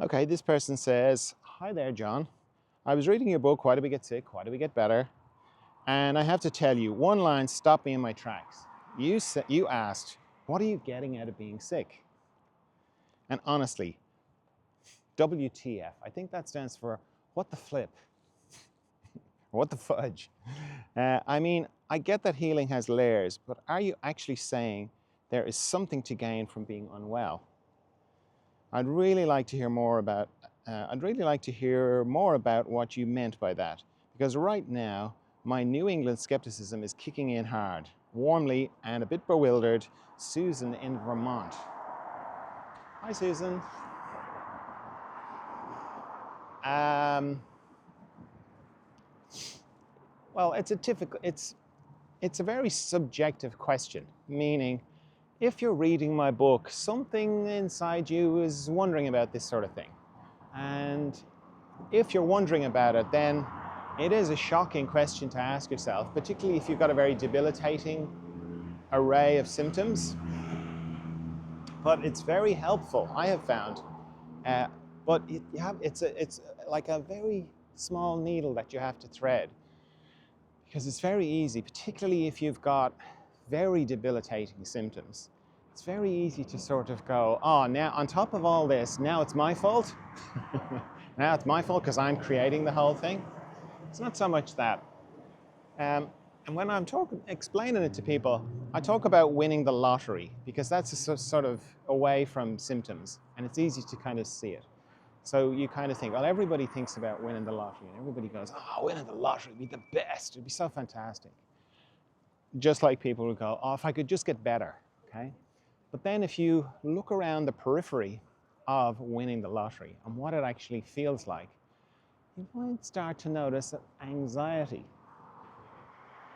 Okay, this person says, "Hi there, John. I was reading your book, Why Do We Get Sick? Why Do We Get Better?" And I have to tell you, one line stopped me in my tracks. You asked, "What are you getting out of being sick?" And honestly, WTF, I think that stands for what the flip, what the fudge. I mean, I get that healing has layers, but are you actually saying there is something to gain from being unwell? I'd really like to hear more about what you meant by that, because right now my New England skepticism is kicking in hard. Warmly and a bit bewildered, Susan in Vermont. Hi, Susan. Um, well, it's a very subjective question, meaning if you're reading my book, something inside you is wondering about this sort of thing. And if you're wondering about it, then it is a shocking question to ask yourself, particularly if you've got a very debilitating array of symptoms. But it's very helpful, I have found. Uh, but it's like a very small needle that you have to thread, because it's very easy, particularly if you've got very debilitating symptoms. It's very easy to sort of go, oh, now on top of all this, now it's my fault. Now it's my fault because I'm creating the whole thing. It's not so much that. And when I'm explaining it to people, I talk about winning the lottery, because that's a sort of away from symptoms, and it's easy to kind of see it. So you kind of think, well, everybody thinks about winning the lottery, and everybody goes, oh, winning the lottery would be the best. It'd be so fantastic. Just like people would go, oh, if I could just get better, okay? But then if you look around the periphery of winning the lottery and what it actually feels like, you might start to notice anxiety.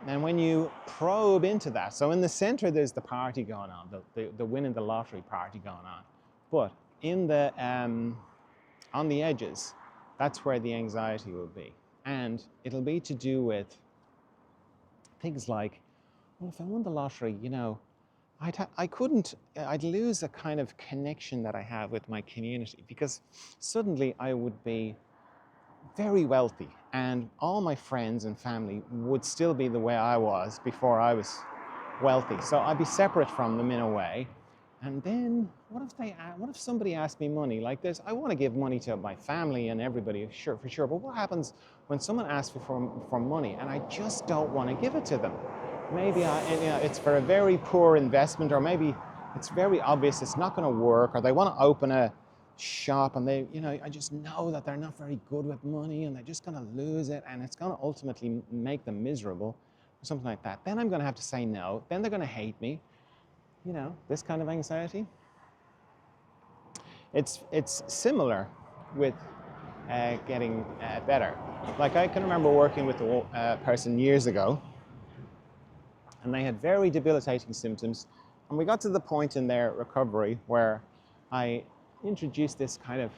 And when you probe into that, so in the center there's the party going on, the winning the lottery party going on. But in the on the edges, that's where the anxiety will be. And it'll be to do with things like, well, if I won the lottery, I'd lose a kind of connection that I have with my community, because suddenly I would be very wealthy and all my friends and family would still be the way I was before I was wealthy. So I'd be separate from them in a way. And then what if somebody asked me money like this? I want to give money to my family and everybody, sure, for sure. But what happens when someone asks me for money and I just don't want to give it to them? Maybe it's for a very poor investment, or maybe it's very obvious it's not going to work, or they want to open a shop and I just know that they're not very good with money and they're just going to lose it and it's going to ultimately make them miserable or something like that. Then I'm going to have to say no. Then they're going to hate me. This kind of anxiety. It's similar with getting better. Like, I can remember working with a person years ago, and they had very debilitating symptoms, and we got to the point in their recovery where I introduced this kind of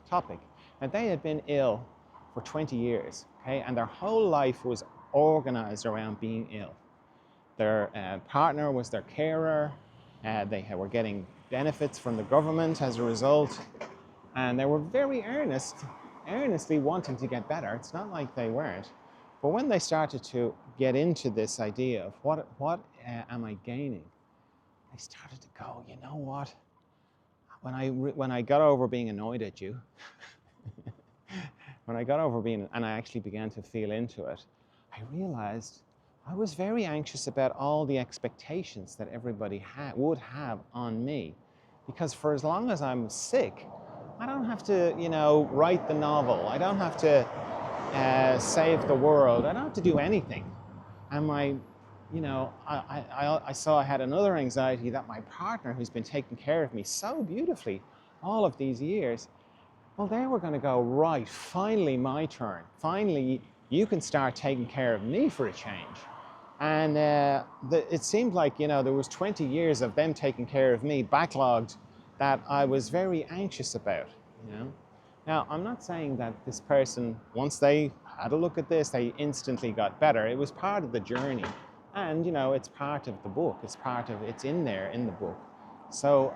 topic. And they had been ill for 20 years, okay, and their whole life was organized around being ill. Their partner was their carer. They were getting benefits from the government as a result, and they were very earnestly wanting to get better. It's not like they weren't. But when they started to get into this idea of what am I gaining, they started to go, you know what? When I got over being annoyed at you, when I got over being, and I actually began to feel into it, I realized I was very anxious about all the expectations that everybody would have on me. Because for as long as I'm sick, I don't have to, write the novel. I don't have to save the world. I don't have to do anything. And I saw I had another anxiety, that my partner, who's been taking care of me so beautifully all of these years, well, they were going to go, right, finally my turn. Finally, you can start taking care of me for a change. And it seemed like, there was 20 years of them taking care of me backlogged that I was very anxious about. Now, I'm not saying that this person, once they had a look at this, they instantly got better. It was part of the journey. And, it's part of the book. It's in there in the book. So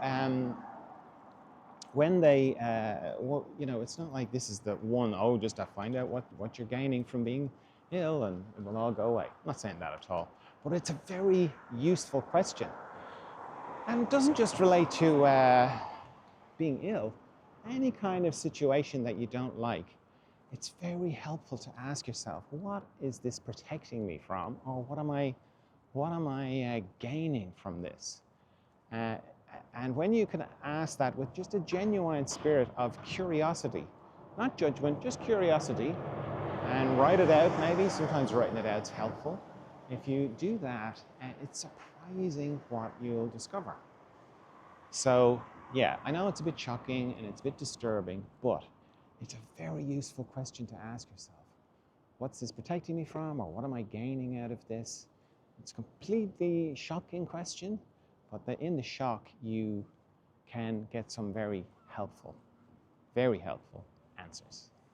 when they, well, it's not like this is the one, oh, just to find out what you're gaining from being ill and it will all go away. I'm not saying that at all, but it's a very useful question. And it doesn't just relate to being ill, any kind of situation that you don't like. It's very helpful to ask yourself, what is this protecting me from, or what am I gaining from this? And when you can ask that with just a genuine spirit of curiosity, not judgment, just curiosity, and write it out, maybe sometimes writing it out is helpful. If you do that, it's surprising what you'll discover. So yeah, I know it's a bit shocking and it's a bit disturbing, but it's a very useful question to ask yourself. What's this protecting me from, or what am I gaining out of this? It's a completely shocking question, but in the shock, you can get some very helpful answers.